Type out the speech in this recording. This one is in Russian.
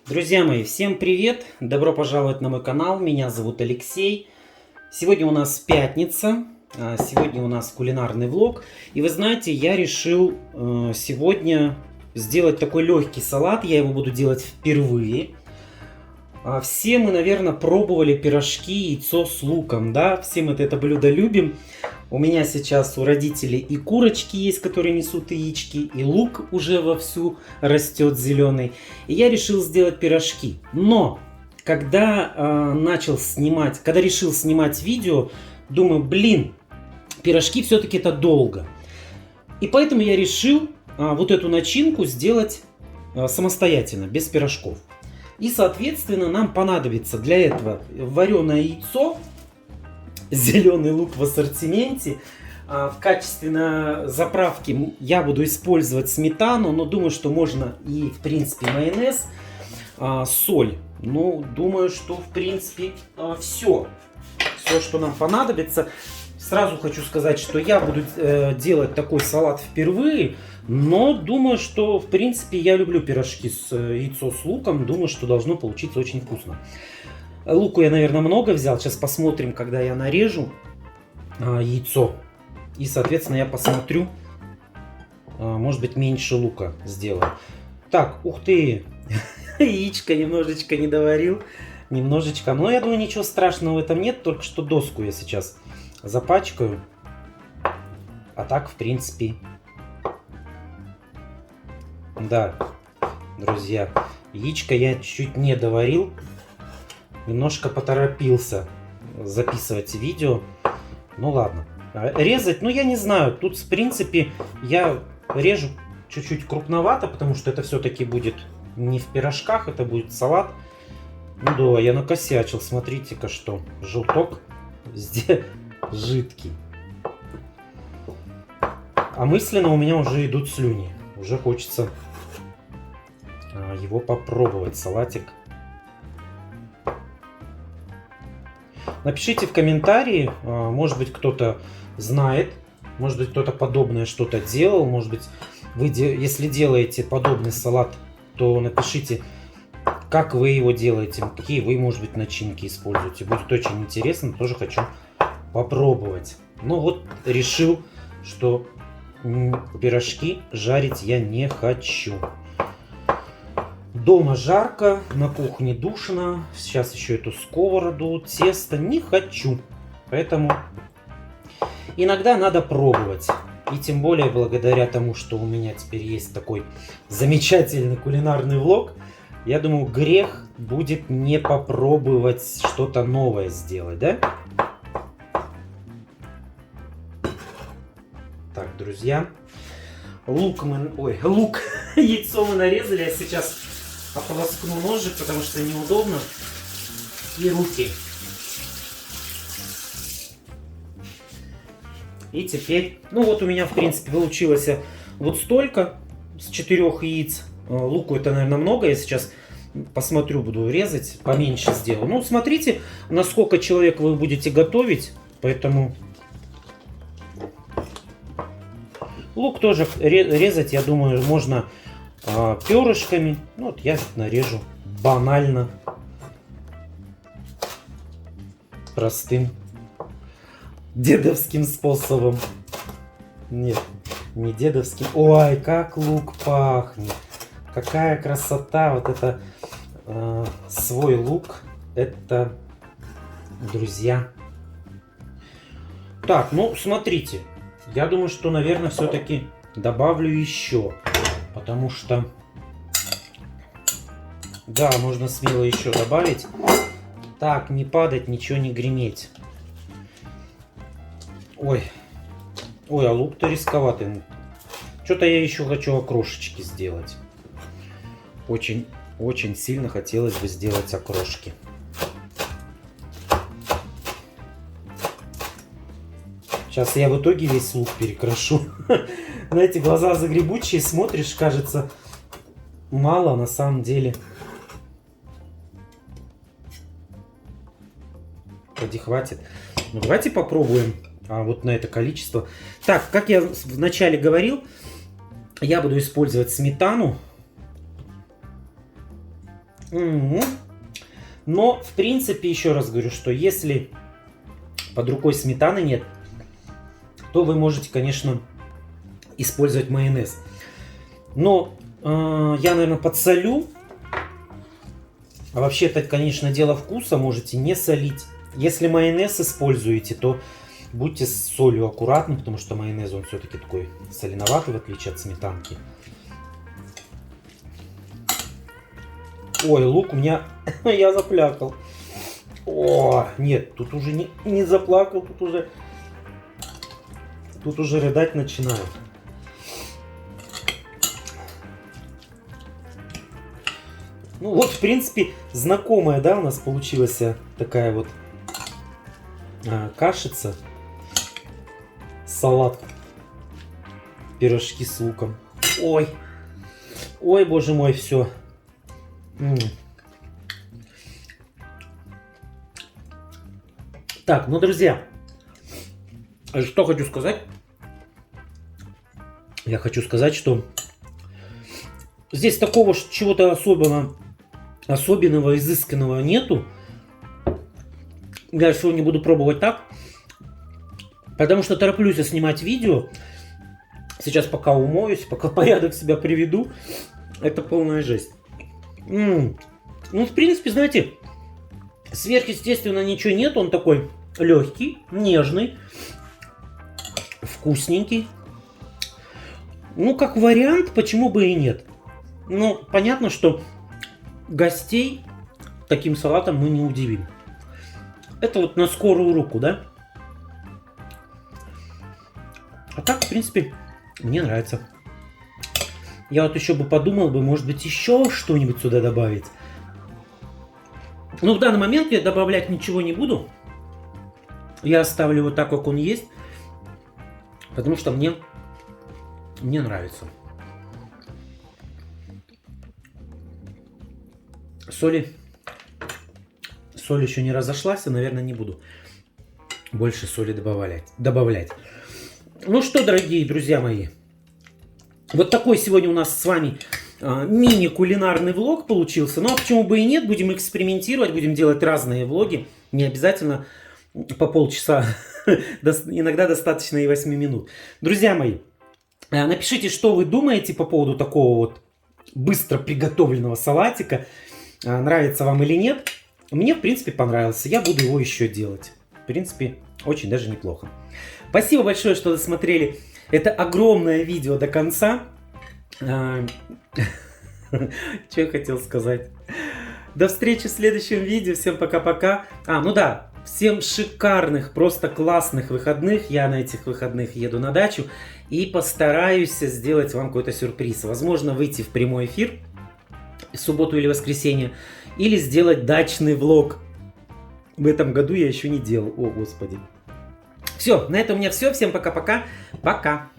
Друзья мои, всем привет! Добро пожаловать на мой канал. Меня зовут Алексей. Сегодня у нас пятница. Сегодня у нас кулинарный влог. И вы знаете, я решил сегодня сделать такой легкий салат. Я его буду делать впервые. Все мы, наверное, пробовали пирожки, яйцо с луком, да? Все мы это блюдо любим. У меня сейчас у родителей и курочки есть, которые несут яички, и лук уже вовсю растет зеленый. И я решил сделать пирожки. Но когда решил снимать видео, думаю, блин, пирожки все-таки это долго. И поэтому я решил вот эту начинку сделать самостоятельно, без пирожков. И, соответственно, нам понадобится для этого вареное яйцо, зеленый лук в ассортименте. В качестве заправки я буду использовать сметану, но думаю, что можно и, в принципе, майонез, соль. Ну, думаю, что, в принципе, все, что нам понадобится. Сразу хочу сказать, что я буду делать такой салат впервые, но думаю, что, в принципе, я люблю пирожки с яйцо с луком. Думаю, что должно получиться очень вкусно. Луку я, наверное, много взял. Сейчас посмотрим, когда я нарежу яйцо. И, соответственно, я посмотрю, может быть, меньше лука сделаю. Так, ух ты, яичко немножечко не доварил. Немножечко, но я думаю, ничего страшного в этом нет. Только что доску я сейчас запачкаю. А так, в принципе, да, друзья, яичко я чуть не доварил. Немножко поторопился записывать видео. Ну ладно. Резать, ну я не знаю. Тут, в принципе, я режу чуть-чуть крупновато, потому что это все-таки будет не в пирожках, это будет салат. Ну да, я накосячил. Смотрите-ка, что желток везде жидкий. А мысленно у меня уже идут слюни. Уже хочется его попробовать, салатик. Напишите в комментарии, может быть, кто-то знает, может быть, кто-то подобное что-то делал, может быть, вы, если делаете подобный салат, то напишите, как вы его делаете, какие вы, может быть, начинки используете. Будет очень интересно, тоже хочу попробовать. Ну вот, решил, что пирожки жарить я не хочу. Дома жарко, на кухне душно. Сейчас еще эту сковороду, тесто не хочу. Поэтому иногда надо пробовать. И тем более благодаря тому, что у меня теперь есть такой замечательный кулинарный влог, я думаю, грех будет не попробовать что-то новое сделать, да? Так, друзья, яйцо мы нарезали, я сейчас ополоскну ножик, потому что неудобно, и руки. И теперь, ну вот у меня, в принципе, получилось вот столько, с 4 яиц. Луку это, наверное, много, я сейчас посмотрю, буду резать, поменьше сделаю. Ну, смотрите, насколько человек вы будете готовить, поэтому лук тоже резать, я думаю, можно перышками. Ну, вот я нарежу банально, простым дедовским способом. Нет, не дедовским. Ой, как лук пахнет. Какая красота. Вот это свой лук. Это, друзья. Так, ну, смотрите. Я думаю, что, наверное, все-таки добавлю еще. Потому что, да, можно смело еще добавить. Так, не падать, ничего не греметь. Ой, а лук-то рисковатый. Что-то я еще хочу окрошечки сделать. Очень сильно хотелось бы сделать окрошки. Сейчас я в итоге весь лук перекрошу. Знаете, глаза загребучие, смотришь, кажется, мало, на самом деле. Вроде хватит. Ну, давайте попробуем вот на это количество. Так, как я вначале говорил, я буду использовать сметану. Мгм. Но, в принципе, еще раз говорю, что если под рукой сметаны нет, то вы можете, конечно, использовать майонез. Но я, наверное, подсолю. А вообще, это, конечно, дело вкуса, можете не солить. Если майонез используете, то будьте с солью аккуратны, потому что майонез, он все-таки такой соленоватый, в отличие от сметанки. Ой, лук у меня... Я заплакал. О, нет, тут уже не заплакал, тут уже рыдать начинаю. Ну вот, в принципе, знакомая, да, у нас получилась такая вот кашица, салат, пирожки с луком. Ой, ой, боже мой, все. Так, ну, друзья, что хочу сказать? Я хочу сказать, что здесь такого чего-то особенного, изысканного нету. Я сегодня буду пробовать так, потому что тороплюсь снимать видео. Сейчас пока умоюсь, пока порядок себя приведу. Это полная жесть. Ну, в принципе, знаете, сверхъестественно ничего нет. Он такой легкий, нежный, вкусненький. Ну, как вариант, почему бы и нет. Ну, понятно, что гостей таким салатом мы не удивим. Это вот на скорую руку, да? А так, в принципе, мне нравится. Я вот еще бы подумал, может быть, еще что-нибудь сюда добавить. Но в данный момент я добавлять ничего не буду. Я оставлю его так, как он есть. Потому что мне нравится. Соль еще не разошлась, и, наверное, не буду больше соли добавлять. Ну что, дорогие друзья мои, вот такой сегодня у нас с вами мини-кулинарный влог получился. Ну а почему бы и нет, будем экспериментировать, будем делать разные влоги. Не обязательно по полчаса, иногда достаточно и 8 минут. Друзья мои, напишите, что вы думаете по поводу такого вот быстро приготовленного салатика. Нравится вам или нет? Мне, в принципе, понравился. Я буду его еще делать. В принципе, очень даже неплохо. Спасибо большое, что досмотрели это огромное видео до конца. Что я хотел сказать? До встречи в следующем видео. Всем пока-пока. Ну да, всем шикарных, просто классных выходных. Я на этих выходных еду на дачу. И постараюсь сделать вам какой-то сюрприз. Возможно, выйти в прямой эфир в субботу или воскресенье. Или сделать дачный влог. В этом году я еще не делал. О, господи. Все, на этом у меня все. Всем пока-пока. Пока.